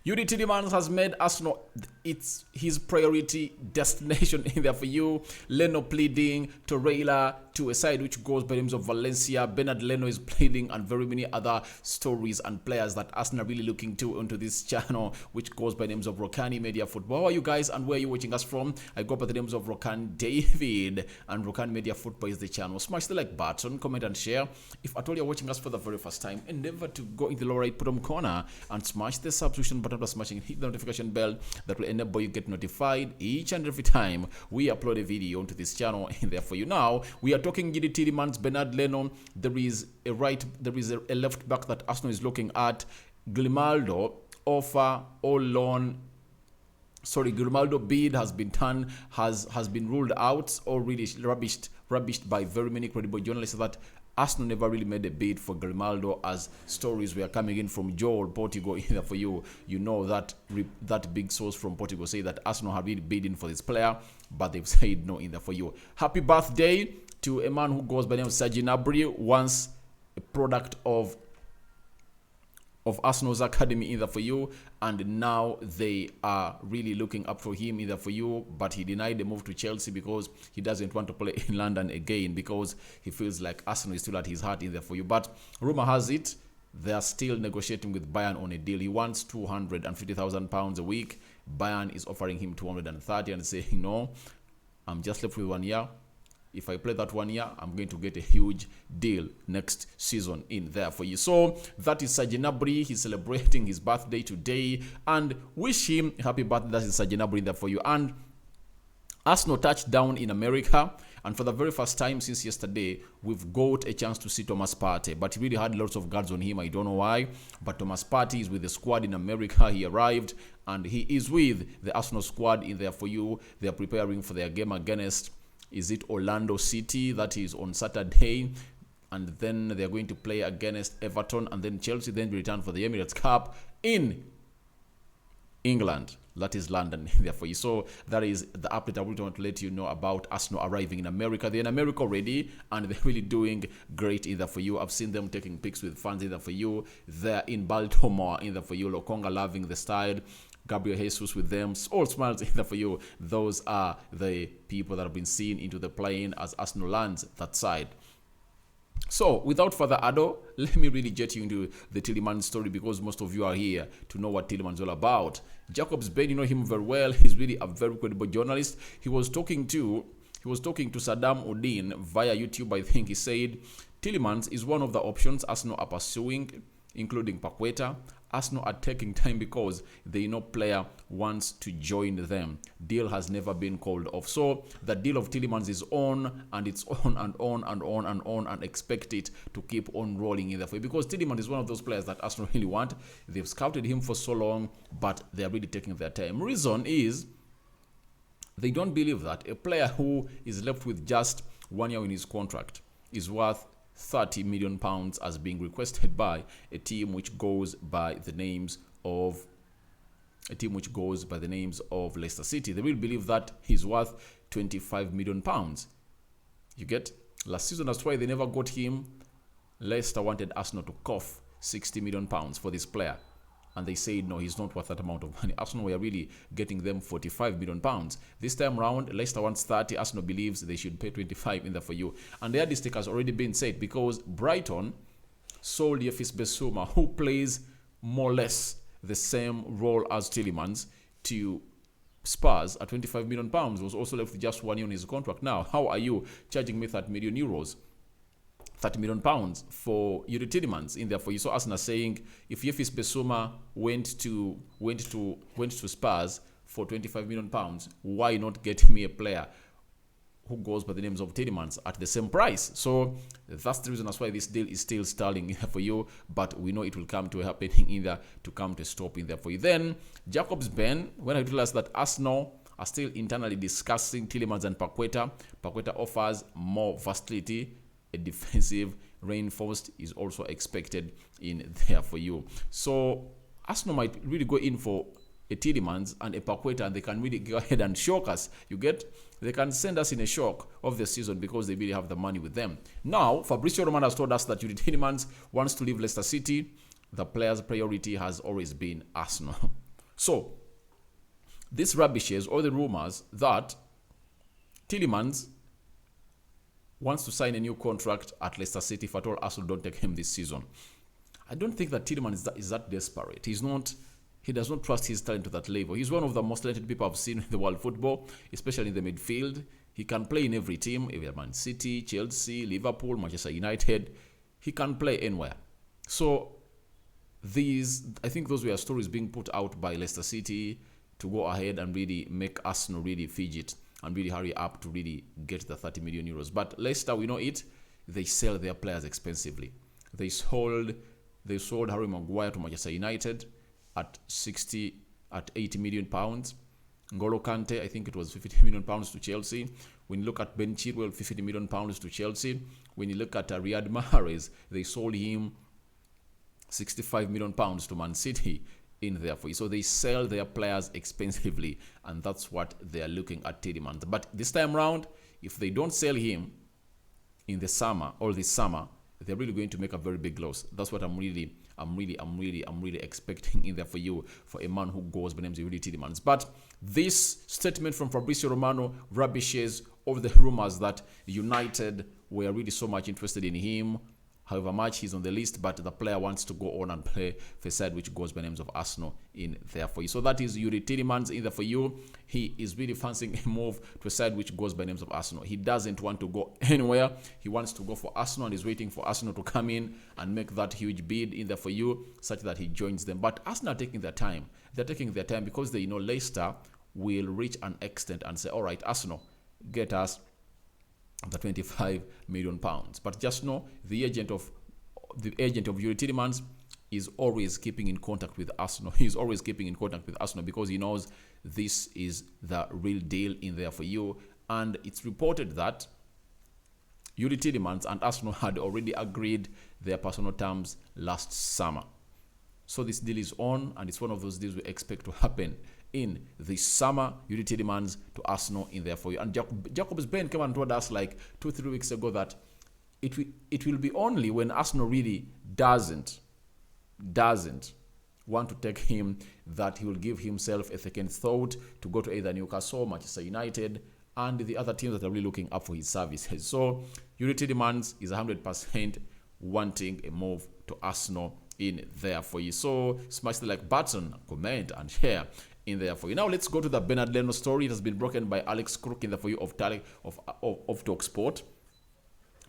Youri Tieleman has made Arsenal it's his priority destination in there for you. Leno pleading, Torreira to a side which goes by the names of Valencia. Bernard Leno is pleading, and very many other stories and players that Arsenal are really looking to onto this channel, which goes by the names of Rokani Media Football. How are you guys and where are you watching us from? I go by the names of Rokani David, and Rokani Media Football is the channel. Smash the like button, comment and share. If at all you're watching us for the very first time, endeavor to go in the lower right bottom corner and smash the subscription button by smashing hit the notification bell that will enable you get notified each and every time we upload a video onto this channel in there for you. Now we are talking Youri Tielemans, Bernard Leno. There is a left back that Arsenal is looking at. Grimaldo offer or loan. Grimaldo bid has been done, has been ruled out or really rubbished by very many credible journalists that Arsenal never really made a bid for Grimaldo, as stories were coming in from Joel Portugal either for you. You know that big source from Portugal say that Arsenal had really bidding for this player, but they've said no either for you. Happy birthday to a man who goes by the name of Serge Gnabry, once a product of Arsenal's academy either for you, and now they are really looking up for him either for you, but he denied the move to Chelsea because he doesn't want to play in London again, because he feels like Arsenal is still at his heart either for you. But rumor has it they are still negotiating with Bayern on a deal. He wants £250,000 a week. Bayern is offering him 230 and saying no, I'm just left with 1 year. If I play that 1 year, I'm going to get a huge deal next season in there for you. So that is Serge Gnabry. He's celebrating his birthday today, and wish him happy birthday. That is Serge Gnabry in there for you. And Arsenal touched down in America, and for the very first time since yesterday, we've got a chance to see Thomas Partey. But he really had lots of guards on him. I don't know why, but Thomas Partey is with the squad in America. He arrived, and he is with the Arsenal squad in there for you. They are preparing for their game against, is it Orlando City? That is on Saturday. And then they're going to play against Everton. And then Chelsea then return for the Emirates Cup in England. That is London there for you. So that is the update I really want to let you know about Arsenal arriving in America. They're in America already, and they're really doing great either for you. I've seen them taking pics with fans either for you. They're in Baltimore either for you. Lokonga loving the style. Gabriel Jesus with them, all smiles either for you. Those are the people that have been seen into the plane as Arsenal lands that side. So without further ado, let me really jet you into the Tieleman story, because most of you are here to know what Tieleman is all about. Jacobs Ben, you know him very well. He's really a very credible journalist. He was talking to Saddam Udin via YouTube. I think he said Tielemans is one of the options Arsenal are pursuing, including Paqueta. Arsenal are taking time because they know player wants to join them. Deal has never been called off. So the deal of Tielemans is on, and it's on and on and on and on, and expect it to keep on rolling either way, because Tieleman is one of those players that Arsenal really want. They've scouted him for so long, but they're really taking their time. Reason is they don't believe that a player who is left with just 1 year in his contract is worth £30 million as being requested by a team which goes by the names of Leicester City. They will believe that he's worth £25 million. You get? Last season, that's why they never got him. Leicester wanted Arsenal to cough £60 million for this player, and they said no, he's not worth that amount of money. Arsenal were really getting them £45 million. This time round, Leicester wants 30. Arsenal believes they should pay 25 in there for you. And their mistake has already been said, because Brighton sold Yefis Bissouma, who plays more or less the same role as Tielemans, to Spurs at £25 million. Was also left with just 1 year on his contract. Now, how are you charging me €30 million? £30 million for Youri Tielemans in there for you. So Arsenal saying if Yefis Bissouma went to Spurs for £25 million, why not get me a player who goes by the names of Tielemans at the same price? So that's the reason as why this deal is still stalling in there for you, but we know it will come to a happening in there, to come to a stop in there for you. Then Jacobs Ben, when I realized that Arsenal are still internally discussing Tielemans and Paqueta. Paqueta offers more versatility. A defensive reinforced is also expected in there for you. So Arsenal might really go in for a Tielemans and a Paqueta, and they can really go ahead and shock us. You get? They can send us in a shock of the season because they really have the money with them. Now, FABRIZIO Romano has told us that Youri Tielemans wants to leave Leicester City. The player's priority has always been Arsenal. So, this rubbishes all the rumors that Tielemans wants to sign a new contract at Leicester City if at all Arsenal don't take him this season. I don't think that Tielemans is that desperate. He does not trust his talent to that level. He's one of the most talented people I've seen in the world football, especially in the midfield. He can play in every team, either Man City, Chelsea, Liverpool, Manchester United. He can play anywhere. So I think those were stories being put out by Leicester City to go ahead and really make Arsenal really fidget and really hurry up to really get the 30 million euros. But Leicester, we know it, they sell their players expensively. They sold Harry Maguire to Manchester United at 80 million pounds. N'Golo Kante, I think it was 50 million pounds to Chelsea. When you look at Ben Chilwell, 50 million pounds to Chelsea. When you look at Riyad Mahrez, they sold him 65 million pounds to Man City in there for you. So they sell their players expensively, and that's what they are looking at Tielemans. But this time around, if they don't sell him in the summer or this summer, they're really going to make a very big loss. That's what I'm really expecting in there for you, for a man who goes by the name of Youri Tielemans. But this statement from FABRIZIO Romano rubbishes all the rumors that United were really so much interested in him. However much he's on the list, but the player wants to go on and play for a side which goes by names of Arsenal in there for you. So that is Youri Tielemans in there for you. He is really fancying a move to a side which goes by names of Arsenal. He doesn't want to go anywhere. He wants to go for Arsenal and is waiting for Arsenal to come in and make that huge bid in there for you, such that he joins them. But Arsenal are taking their time. They're taking their time because they know Leicester will reach an extent and say, all right, Arsenal, get us the 25 million pounds. But just know the agent of Youri Tielemans is always keeping in contact with Arsenal. He's always keeping in contact with Arsenal because he knows this is the real deal in there for you. And it's reported that Youri Tielemans and Arsenal had already agreed their personal terms last summer. So this deal is on, and it's one of those deals we expect to happen in this summer. Youri Tielemans to Arsenal in there for you. And Jacobs Ben came and told us like 2-3 weeks ago that it will be only when Arsenal really doesn't want to take him that he will give himself a second thought to go to either Newcastle, Manchester United, and the other teams that are really looking up for his services. So Youri Tielemans is 100% wanting a move to Arsenal in there for you. So smash the like button, comment, and share in there for you. Now let's go to the Bernard Leno story. It has been broken by Alex Crook in there for you of TalkSport.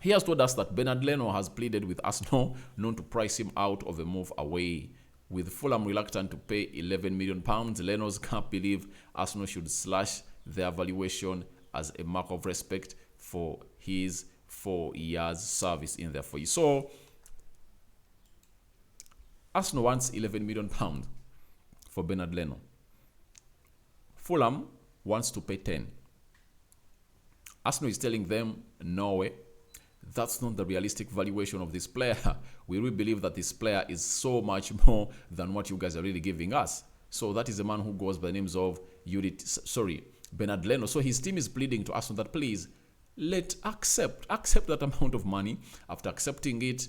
He has told us that Bernard Leno has pleaded with Arsenal known to price him out of a move away. With Fulham reluctant to pay £11 million, Leno's can't believe Arsenal should slash their valuation as a mark of respect for his 4 years service in there for you. So Arsenal wants £11 million for Bernard Leno. Fulham wants to pay 10. Arsenal is telling them, no way. That's not the realistic valuation of this player. We really believe that this player is so much more than what you guys are really giving us. So that is the man who goes by the names of Bernard Leno. So his team is pleading to Arsenal that please, accept that amount of money. After accepting it,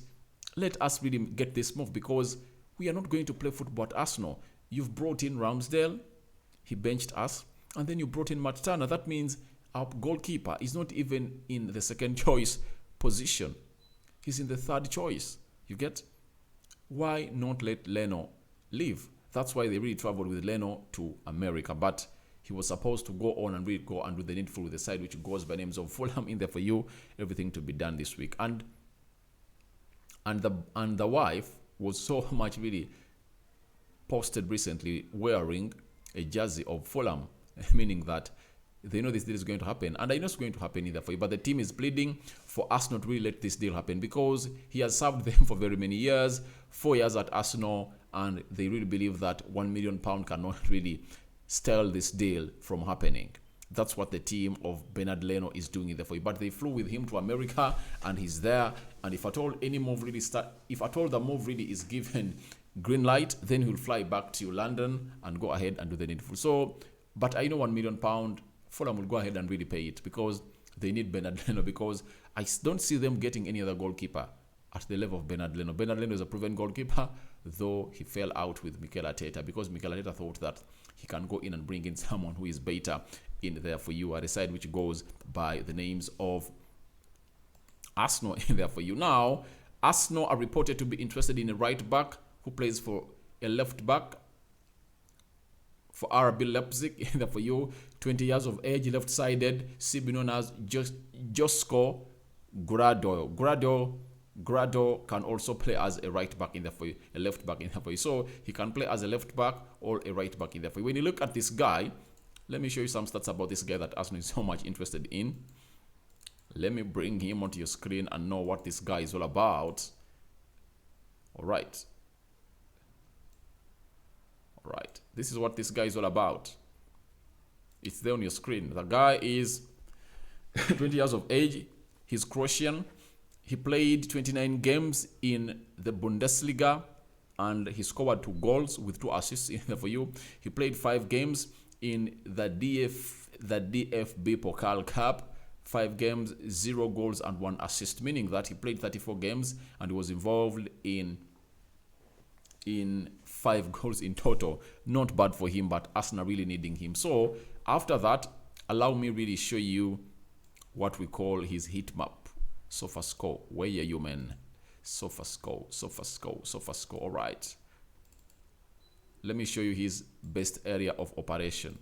let us really get this move, because we are not going to play football at Arsenal. You've brought in Ramsdale, he benched us, and then you brought in Matt Turner. That means our goalkeeper is not even in the second choice position. He's in the third choice. You get? Why not let Leno leave? That's why they really traveled with Leno to America. But he was supposed to go on and really go and do the needful with the side which goes by names of Fulham in there for you. Everything to be done this week. And the wife was so much really posted recently wearing a jersey of Fulham, meaning that they know this deal is going to happen, and I know it's going to happen either for you. But the team is pleading for Arsenal to really let this deal happen, because he has served them for very many years, 4 years at Arsenal, and they really believe that £1 million cannot really stall this deal from happening. That's what the team of Bernard Leno is doing either for you. But they flew with him to America, and he's there. And if at all the move really is given green light, then he'll fly back to London and go ahead and do the needful. So, but I know £1 million. Fulham will go ahead and really pay it, because they need Bernard Leno, because I don't see them getting any other goalkeeper at the level of Bernard Leno. Bernard Leno is a proven goalkeeper. though he fell out with Mikel Arteta, because Mikel Arteta thought that he can go in and bring in someone who is better in there for you, at a side which goes by the names of Arsenal in there for you. Now, Arsenal are reported to be interested in a right back who plays for a left back for RB Leipzig in there for you. 20 years of age, left-sided, CB known as Josko Grado. Grado can also play as a right back in there for you, a left back in there for you. So he can play as a left back or a right back in there for you. When you look at this guy, let me show you some stats about this guy that Arsenal is so much interested in. Let me bring him onto your screen and know what this guy is all about. All right. All right. This is what this guy is all about. It's there on your screen. The guy is 20 years of age. He's Croatian. He played 29 games in the Bundesliga and he scored 2 goals with 2 assists in there for you. He played 5 games in the DFB Pokal Cup. 5 games, 0 goals and 1 assist, meaning that he played 34 games and he was involved in 5 goals in total. Not bad for him, but Arsenal really needing him. So after that, allow me really show you what we call his heat map. SofaScore, where are you, man? SofaScore. All right. Let me show you his best area of operation.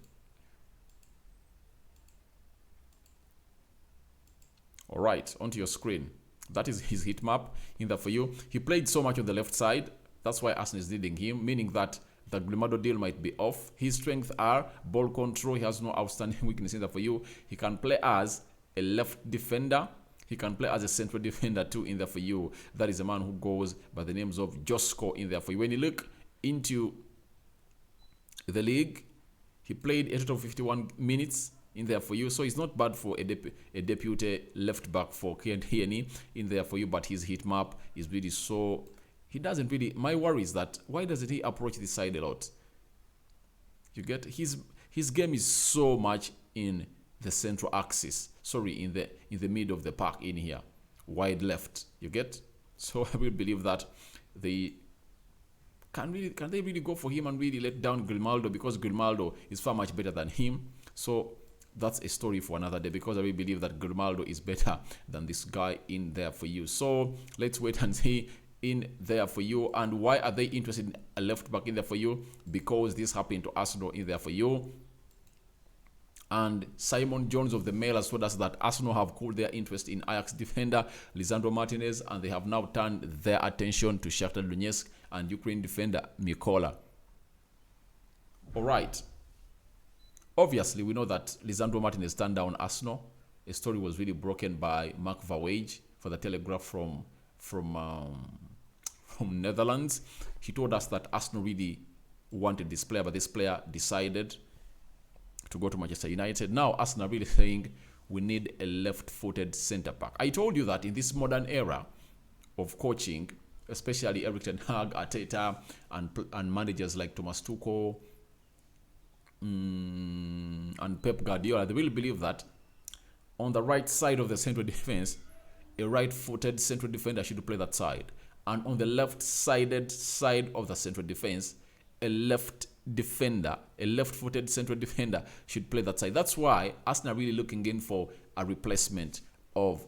All right, onto your screen. That is his heat map in there for you. He played so much on the left side. That's why Arsenal is needing him, meaning that the Grimaldo deal might be off. His strengths are ball control. He has no outstanding weakness in there for you. He can play as a left defender. He can play as a central defender too in there for you. That is a man who goes by the names of Josko in there for you. When you look into the league, he played a total of 51 minutes in there for you. So it's not bad for a deputy left back for Tieleman in there for you, but his heat map is really so... He doesn't really... My worry is that why doesn't he approach this side a lot? You get... His game is so much in the central axis. Sorry, in the middle of the park in here. Wide left. You get? So I will believe that they... Can they really go for him and really let down Grimaldo, because Grimaldo is far much better than him? So that's a story for another day, because I really believe that Grimaldo is better than this guy in there for you. So let's wait and see in there for you. And why are they interested in a left back in there for you? Because this happened to Arsenal in there for you. And Simon Jones of the Mail has told us that Arsenal have cooled their interest in Ajax defender Lisandro Martinez, and they have now turned their attention to Shakhtar Donetsk and Ukraine defender Mikola. All right. Obviously, we know that Lisandro Martinez turned down Arsenal. A story was really broken by Mark Verwage for the Telegraph from Netherlands. He told us that Arsenal really wanted this player, but this player decided to go to Manchester United. Now Arsenal really saying we need a left-footed centre-back. I told you that in this modern era of coaching, especially Erik ten Hag, Arteta, and managers like Thomas Tuchel and Pep Guardiola, they will believe that on the right side of the central defense, a right-footed central defender should play that side, and on the left-sided side of the central defense, a left-footed central defender should play that side. That's why Arsenal are really looking in for a replacement of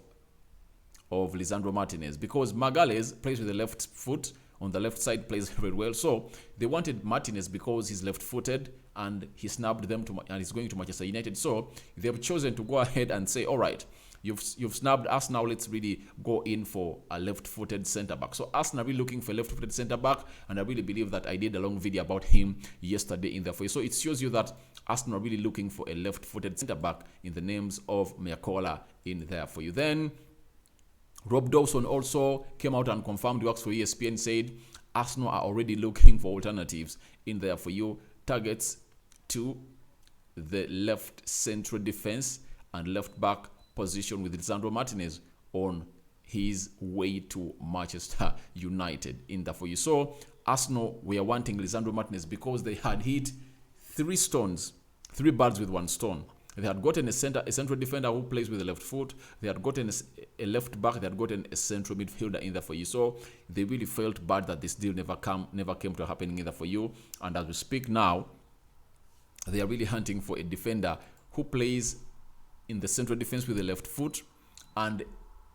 Lisandro Martinez, because Magalhaes plays with the left foot on the left side, plays very well. So they wanted Martinez because he's left-footed, and he snubbed them and he's going to Manchester United. So they've chosen to go ahead and say, all right, you've snubbed us, now let's really go in for a left-footed centre-back. So Arsenal are really looking for a left-footed centre-back, and I really believe that I did a long video about him yesterday in there for you. So it shows you that Arsenal are really looking for a left-footed centre-back in the names of Mikola in there for you. Then Rob Dawson also came out and confirmed, works for ESPN, said Arsenal are already looking for alternatives in there for you, targets to the left central defense and left back position, with Lisandro Martinez on his way to Manchester United in there for you. So Arsenal were wanting Lisandro Martinez because they had hit three birds with one stone. They had gotten a central defender who plays with the left foot. They had gotten a left back. They had gotten a central midfielder in there for you. So they really felt bad that this deal never came to happening in there for you. And as we speak now, they are really hunting for a defender who plays in the central defense with the left foot and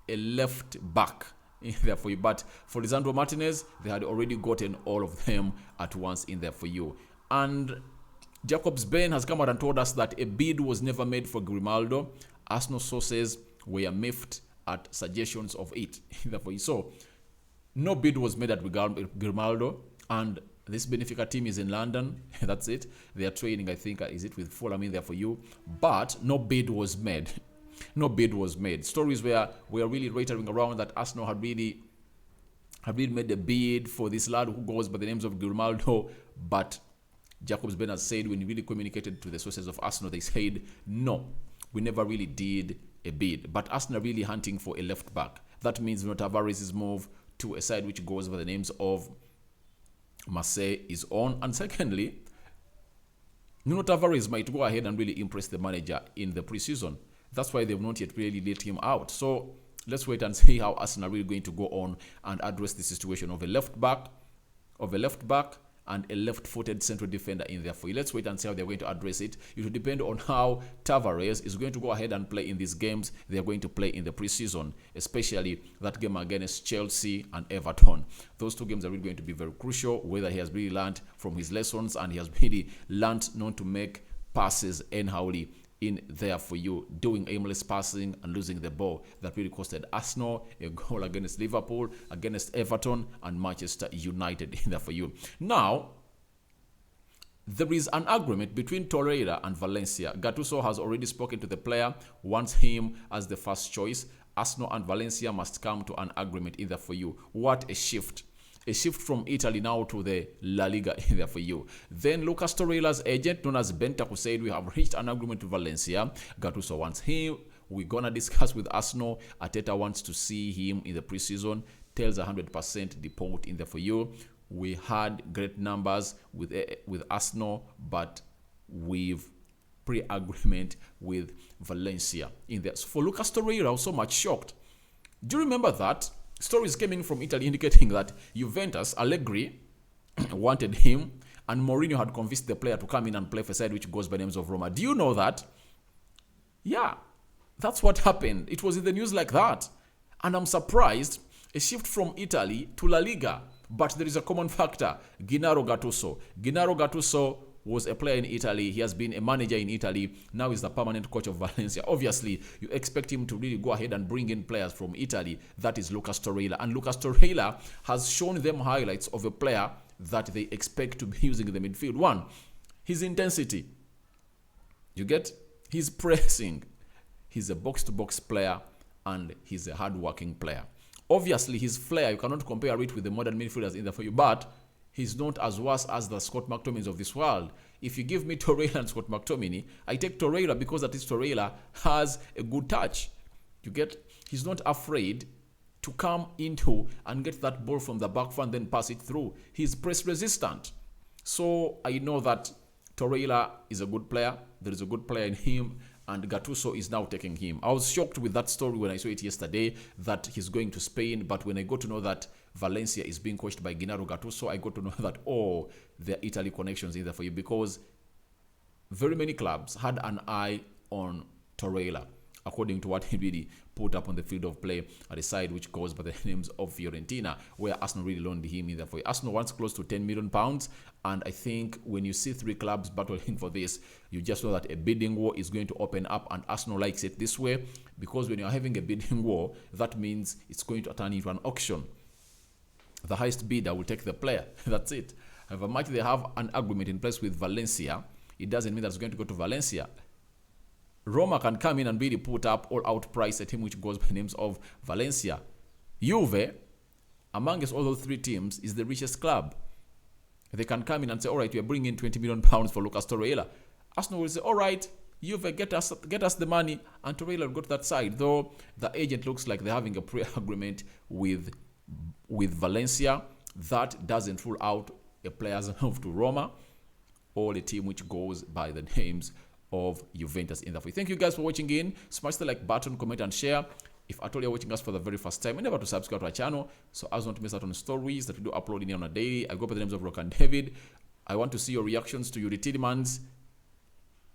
a left back in there for you. But for Lisandro Martinez, they had already gotten all of them at once in there for you. And Jacobs Ben has come out and told us that a bid was never made for Grimaldo. Arsenal sources were miffed at suggestions of it in there for you. So no bid was made at Grimaldo, and this Benfica team is in London. That's it. They are training, I think, is it with Fulham in there for you? But no bid was made. No bid was made. Stories were really rattling around that Arsenal had really made a bid for this lad who goes by the names of Grimaldo. But Jacobs Ben has said, when he really communicated to the sources of Arsenal, they said, no, we never really did a bid. But Arsenal really hunting for a left back. That means Nuno Tavares' move to a side which goes by the names of Marseille is on. And secondly, Nuno Tavares might go ahead and really impress the manager in the preseason. That's why they've not yet really let him out. So let's wait and see how Arsenal are really going to go on and address the situation of a left back, and a left-footed central defender in there for you. Let's wait and see how they're going to address it. It will depend on how Tavares is going to go ahead and play in these games they're going to play in the preseason, especially that game against Chelsea and Everton. Those two games are really going to be very crucial, whether he has really learned from his lessons and he has really learned not to make passes anyhowly in there for you, doing aimless passing and losing the ball. That really costed Arsenal a goal against Liverpool, against Everton, and Manchester United in there for you. Now, there is an agreement between Torreira and Valencia. Gattuso has already spoken to the player, wants him as the first choice. Arsenal and Valencia must come to an agreement in there for you. What a shift. A shift from Italy now to the La Liga in there for you. Then Lucas Torreira's agent, known as Bentaku, said, we have reached an agreement with Valencia. Gattuso wants him. We're going to discuss with Arsenal. Arteta wants to see him in the preseason. Tells 100% deport in there for you. We had great numbers with Arsenal, but with pre-agreement with Valencia in there. So for Lucas Torreira, I was so much shocked. Do you remember that? Stories came in from Italy indicating that Juventus, Allegri, wanted him, and Mourinho had convinced the player to come in and play for a side which goes by the names of Roma. Do you know that? Yeah, that's what happened. It was in the news like that. And I'm surprised, a shift from Italy to La Liga. But there is a common factor, Gennaro Gattuso. Gennaro Gattuso was a player in Italy. He has been a manager in Italy. Now he's the permanent coach of Valencia. Obviously, you expect him to really go ahead and bring in players from Italy. That is Lucas Torreira. And Lucas Torreira has shown them highlights of a player that they expect to be using in the midfield. One, his intensity. You get? His pressing. He's a box-to-box player, and he's a hard-working player. Obviously, his flair, you cannot compare it with the modern midfielders in there for you, but he's not as worse as the Scott McTominays of this world. If you give me Torreira and Scott McTominay, I take Torreira because at least Torreira has a good touch. You get? He's not afraid to come into and get that ball from the back front, then pass it through. He's press resistant. So I know that Torreira is a good player. There is a good player in him, and Gattuso is now taking him. I was shocked with that story when I saw it yesterday that he's going to Spain, but when I got to know that Valencia is being coached by Gennaro Gattuso, I got to know that, oh, there are Italy connections in there for you, because very many clubs had an eye on Torreira, according to what he really put up on the field of play at a side which goes by the names of Fiorentina, where Arsenal really loaned him in there for you. Arsenal wants close to £10 million, and I think when you see three clubs battling for this, you just know that a bidding war is going to open up, and Arsenal likes it this way, because when you're having a bidding war, that means it's going to turn into an auction. The highest bidder will take the player. That's it. However much they have an agreement in place with Valencia, it doesn't mean that it's going to go to Valencia. Roma can come in and really put up all-out price at him, which goes by the names of Valencia. Juve, amongst all those three teams, is the richest club. They can come in and say, all right, we are bringing in £20 million for Lucas Torreira. Arsenal will say, all right, Juve, get us the money, and Torreira will go to that side. Though the agent looks like they're having a pre-agreement with Valencia. That doesn't rule out a player's move to Roma or a team which goes by the names of Juventus in there for you. Thank you guys for watching in. Smash the like button, comment, and share. If at all you're watching us for the very first time, remember to subscribe to our channel so as not to miss out on stories that we do upload in on a daily. I go by the names of Rokani David. I want to see your reactions to Youri Tielemans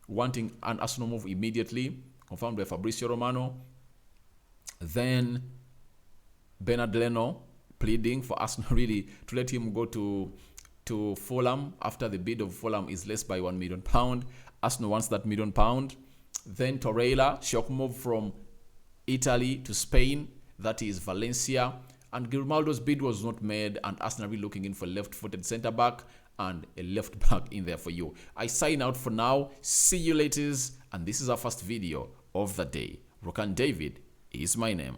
wanting an Arsenal move immediately, confirmed by FABRIZIO Romano. Then Bernard Leno pleading for Arsenal really to let him go to Fulham after the bid of Fulham is less by £1 million. Arsenal wants that £1 million. Then Torreira, shock move from Italy to Spain, that is Valencia. And Grimaldo's bid was not made, and Arsenal really looking in for left-footed centre-back and a left-back in there for you. I sign out for now. See you later, and this is our first video of the day. Rokani David is my name.